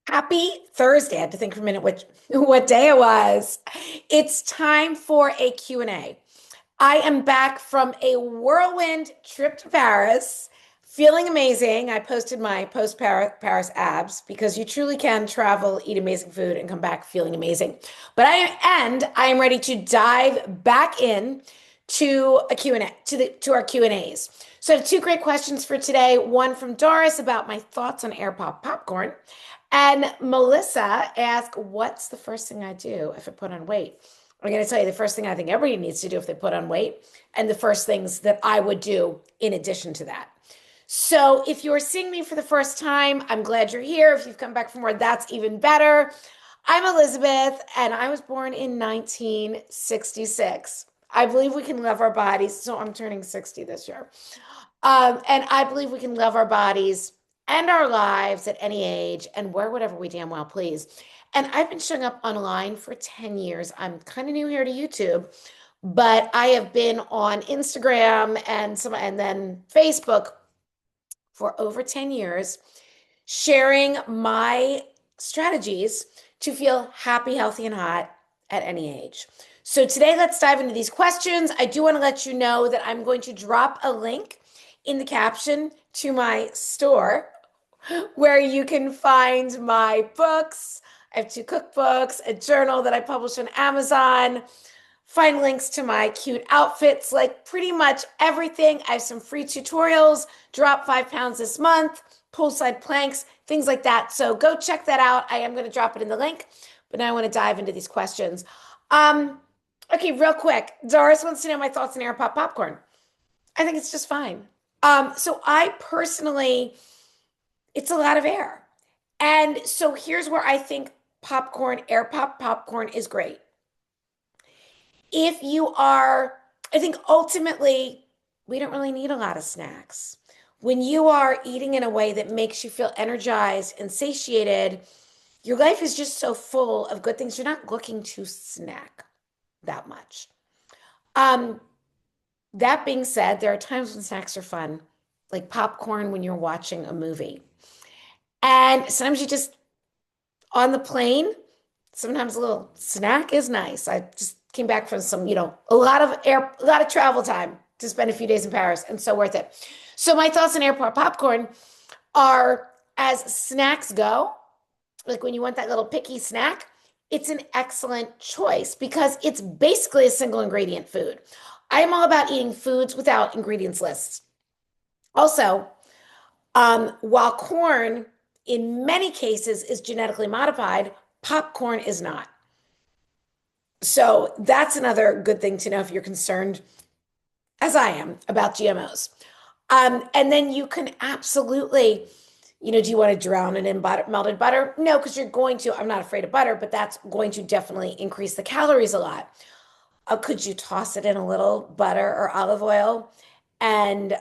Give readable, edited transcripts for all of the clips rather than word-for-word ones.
Happy Thursday. I had to think for a minute what day it was. It's time for a Q&A. I am back from a whirlwind trip to Paris, feeling amazing. I posted my post Paris abs because you truly can travel, eat amazing food, and come back feeling amazing. I am ready to dive back in to a Q&A to our Q&As. So I have two great questions for today. One from Doris about my thoughts on air pop popcorn, and Melissa asked, "What's the first thing I do if I put on weight?" I'm going to tell you the first thing I think everybody needs to do if they put on weight, and the first things that I would do in addition to that. So, if you're seeing me for the first time, I'm glad you're here. If you've come back for more, that's even better. I'm Elizabeth, and I was born in 1966. I believe we can love our bodies. So, I'm turning 60 this year. And I believe we can love our bodies and our lives at any age and wear whatever we damn well please. And I've been showing up online for 10 years. I'm kind of new here to YouTube, but I have been on Instagram and then Facebook for over 10 years, sharing my strategies to feel happy, healthy, and hot at any age. So today, let's dive into these questions. I do want to let you know that I'm going to drop a link in the caption to my store where you can find my books. I have two cookbooks, a journal that I publish on Amazon, find links to my cute outfits, like pretty much everything. I have some free tutorials, drop 5 pounds this month, poolside planks, things like that. So go check that out. I am going to drop it in the link, but now I want to dive into these questions. Okay, real quick. Doris wants to know my thoughts on air pop popcorn. I think it's just fine. So I personally, it's a lot of air. And so here's where I think air pop popcorn is great. If you are, I think ultimately, we don't really need a lot of snacks. When you are eating in a way that makes you feel energized and satiated, your life is just so full of good things. You're not looking to snack that much. Um, that being said, there are times when snacks are fun, like popcorn when you're watching a movie. And sometimes you just on the plane, sometimes a little snack is nice. I just came back from a lot of travel time to spend a few days in Paris, and so worth it. So my thoughts on airport popcorn are, as snacks go, like when you want that little picky snack, it's an excellent choice because it's basically a single ingredient food. I am all about eating foods without ingredients lists. Also, while corn in many cases is genetically modified, popcorn is not. So that's another good thing to know if you're concerned, as I am, about GMOs. And then you can absolutely, do you want to drown it in melted butter? No, because you're going to. I'm not afraid of butter, but that's going to definitely increase the calories a lot. Could you toss it in a little butter or olive oil and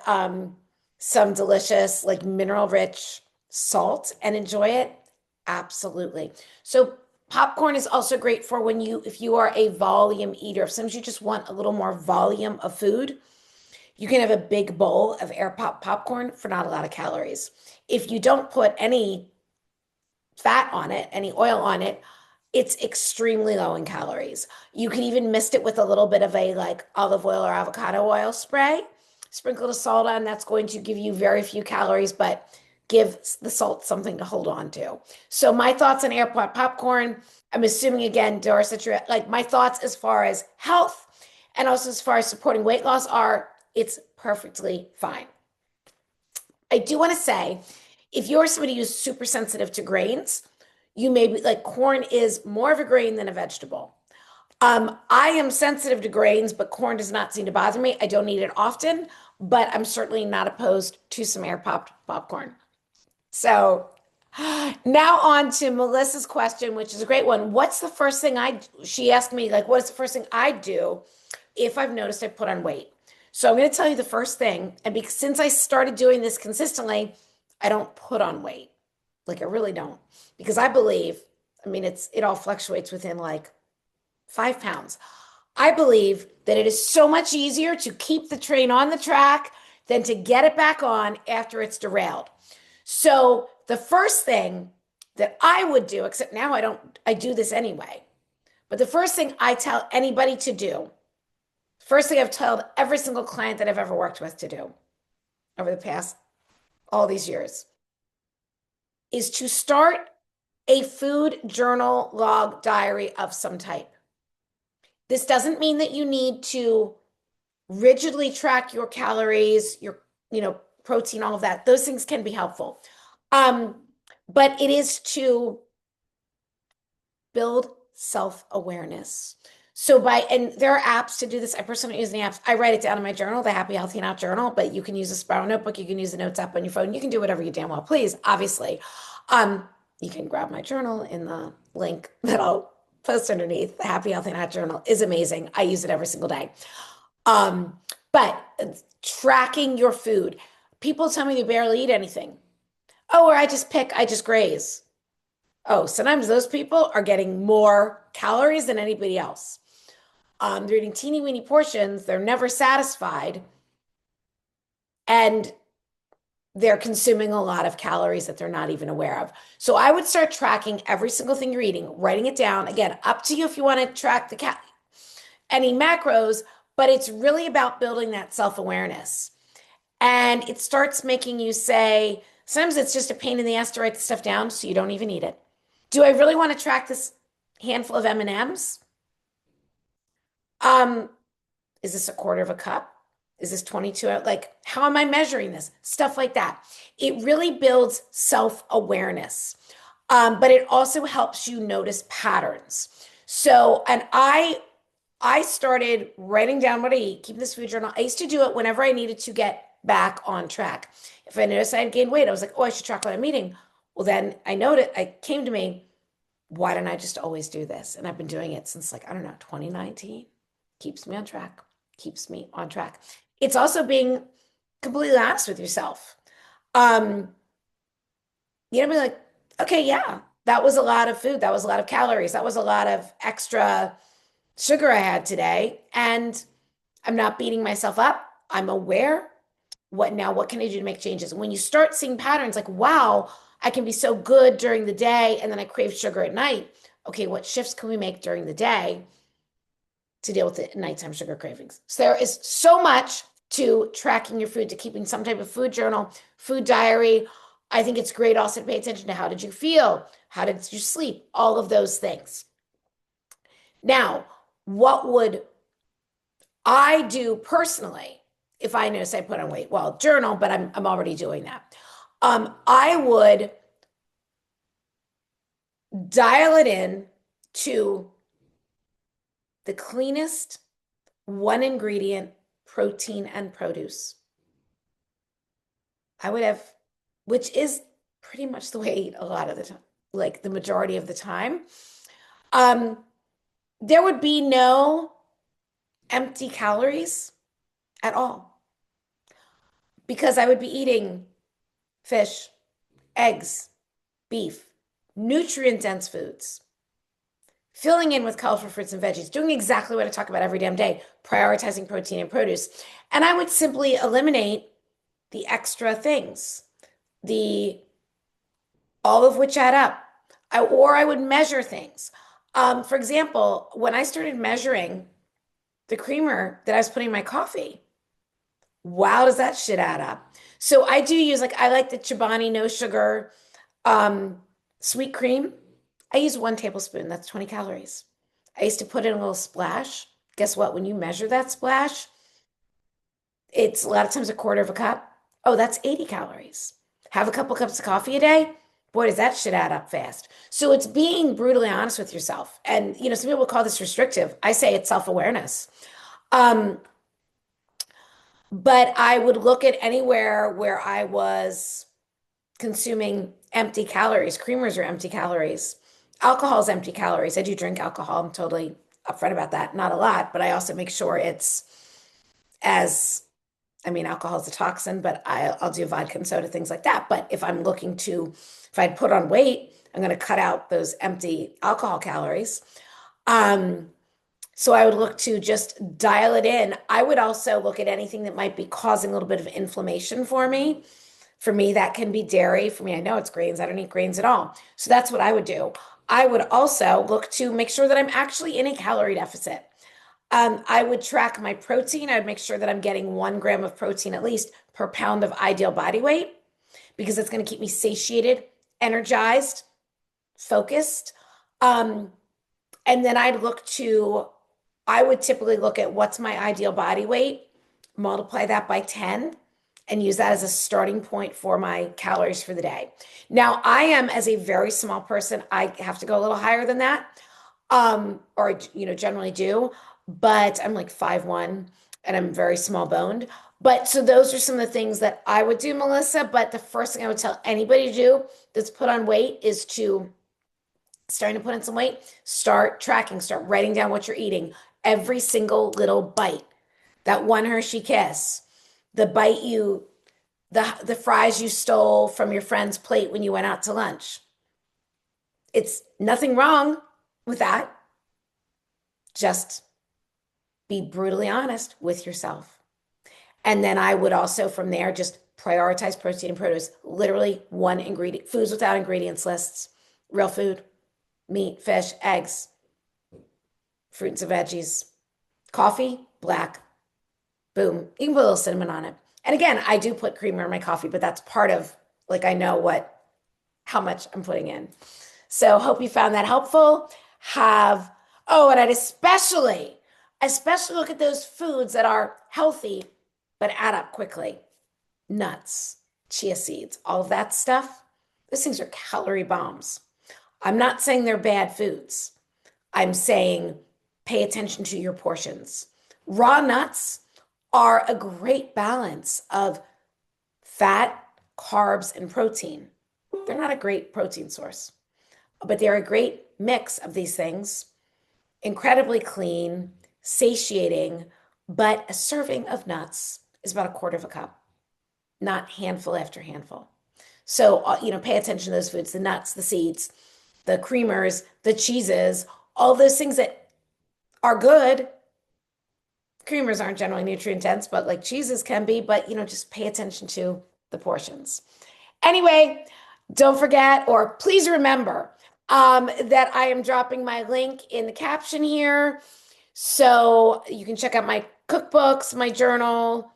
some delicious, like mineral rich salt and enjoy it? Absolutely. So popcorn is also great for if you are a volume eater. If sometimes you just want a little more volume of food, you can have a big bowl of air pop popcorn for not a lot of calories. If you don't put any fat on it, any oil on it, it's extremely low in calories. You can even mist it with a little bit of a like olive oil or avocado oil spray, sprinkle the salt on. That's going to give you very few calories, but give the salt something to hold on to. So my thoughts on airport popcorn, I'm assuming again, Doris, that you're like my thoughts as far as health and also as far as supporting weight loss are, it's perfectly fine. I do want to say, if you're somebody who's super sensitive to grains, you may be like corn is more of a grain than a vegetable. I am sensitive to grains, but corn does not seem to bother me. I don't eat it often, but I'm certainly not opposed to some air popped popcorn. So now on to Melissa's question, which is a great one. What's the first thing she asked me, like, what is the first thing I do if I've noticed I put on weight? So I'm going to tell you the first thing. And because since I started doing this consistently, I don't put on weight. Like I really don't. Because I believe, it all fluctuates within like 5 pounds. I believe that it is so much easier to keep the train on the track than to get it back on after it's derailed. So the first thing that I would do, except now I don't, I do this anyway. But the first thing I tell anybody to do, first thing I've told every single client that I've ever worked with to do over the past all these years, is to start a food journal log diary of some type. This doesn't mean that you need to rigidly track your calories, your, protein, all of that. Those things can be helpful. But it is to build self-awareness. And there are apps to do this. I personally use the apps. I write it down in my journal, the Happy Healthy Not journal, but you can use a Spiral notebook. You can use the notes app on your phone. You can do whatever you damn well please, obviously. You can grab my journal in the link that I'll post underneath. The Happy Healthy Not journal is amazing. I use it every single day. But tracking your food. People tell me they barely eat anything. Oh, or I just graze. Oh, sometimes those people are getting more calories than anybody else. They're eating teeny weeny portions. They're never satisfied. And they're consuming a lot of calories that they're not even aware of. So I would start tracking every single thing you're eating, writing it down. Again, up to you if you want to track any macros, but it's really about building that self-awareness. And it starts making you say, sometimes it's just a pain in the ass to write the stuff down, so you don't even eat it. Do I really want to track this handful of M&Ms? Is this a quarter of a cup? Is this 22? Like, how am I measuring this? Stuff like that. It really builds self-awareness, but it also helps you notice patterns. So, and I started writing down what I eat, keeping this food journal. I used to do it whenever I needed to get back on track. If I noticed I had gained weight, I was like, oh, I should track what I'm eating. Well, then I noticed, it came to me, why don't I just always do this? And I've been doing it since, like, I don't know, 2019. Keeps me on track. Keeps me on track. It's also being completely honest with yourself. Be like, okay, yeah, that was a lot of food. That was a lot of calories. That was a lot of extra sugar I had today. And I'm not beating myself up. I'm aware. What can I do to make changes? And when you start seeing patterns like, wow, I can be so good during the day and then I crave sugar at night. Okay, what shifts can we make during the day to deal with the nighttime sugar cravings? So there is so much to tracking your food, to keeping some type of food journal, food diary. I think it's great also to pay attention to how did you feel? How did you sleep? All of those things. Now, what would I do personally if I notice I put on weight? Well, journal, but I'm already doing that. I would dial it in to the cleanest one ingredient protein and produce. I would have, which is pretty much the way I eat a lot of the time, like the majority of the time. There would be no empty calories at all because I would be eating fish, eggs, beef, nutrient-dense foods, filling in with colorful fruits and veggies, doing exactly what I talk about every damn day, prioritizing protein and produce. And I would simply eliminate the extra things, all of which add up. Or I would measure things. For example, when I started measuring the creamer that I was putting in my coffee, wow, does that shit add up? So I do use, I like the Chobani no sugar sweet cream. I use 1 tablespoon. That's 20 calories. I used to put in a little splash. Guess what? When you measure that splash, it's a lot of times a quarter of a cup. Oh, that's 80 calories. Have a couple cups of coffee a day. Boy, does that shit add up fast. So it's being brutally honest with yourself. And, some people call this restrictive. I say it's self-awareness. But I would look at anywhere where I was consuming empty calories. Creamers are empty calories. Alcohol is empty calories. I do drink alcohol. I'm totally upfront about that. Not a lot, but I also make sure it's alcohol is a toxin, but I'll do vodka and soda, things like that. But if I'd put on weight, I'm going to cut out those empty alcohol calories. So I would look to just dial it in. I would also look at anything that might be causing a little bit of inflammation for me. For me, that can be dairy. For me, I know it's grains. I don't eat grains at all. So that's what I would do. I would also look to make sure that I'm actually in a calorie deficit. I would track my protein. I'd make sure that I'm getting 1 gram of protein at least per pound of ideal body weight because it's going to keep me satiated, energized, focused. Um, and then I would typically look at what's my ideal body weight, multiply that by 10, and use that as a starting point for my calories for the day. Now, I am, as a very small person, I have to go a little higher than that, or generally do, but I'm like 5'1" and I'm very small boned. But so those are some of the things that I would do, Melissa. But the first thing I would tell anybody to do that's put on weight is to starting to put on some weight, start tracking, start writing down what you're eating. Every single little bite, that one Hershey kiss, the bite the fries you stole from your friend's plate when you went out to lunch. It's nothing wrong with that. Just be brutally honest with yourself. And then I would also from there just prioritize protein and produce. Literally one ingredient, foods without ingredients lists, real food, meat, fish, eggs, fruits and veggies, coffee, black, boom. You can put a little cinnamon on it. And again, I do put creamer in my coffee, but that's part of like I know how much I'm putting in. So hope you found that helpful. And I'd especially look at those foods that are healthy but add up quickly. Nuts, chia seeds, all of that stuff. Those things are calorie bombs. I'm not saying they're bad foods. I'm saying pay attention to your portions. Raw nuts are a great balance of fat, carbs, and protein. They're not a great protein source, but they're a great mix of these things. Incredibly clean, satiating, but a serving of nuts is about 1/4 cup, not handful after handful. So, pay attention to those foods, the nuts, the seeds, the creamers, the cheeses, all those things that are good. Creamers aren't generally nutrient dense, but like cheeses can be, but just pay attention to the portions. Anyway, don't forget, or please remember, that I am dropping my link in the caption here. So you can check out my cookbooks, my journal,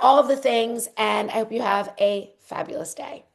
all of the things, and I hope you have a fabulous day.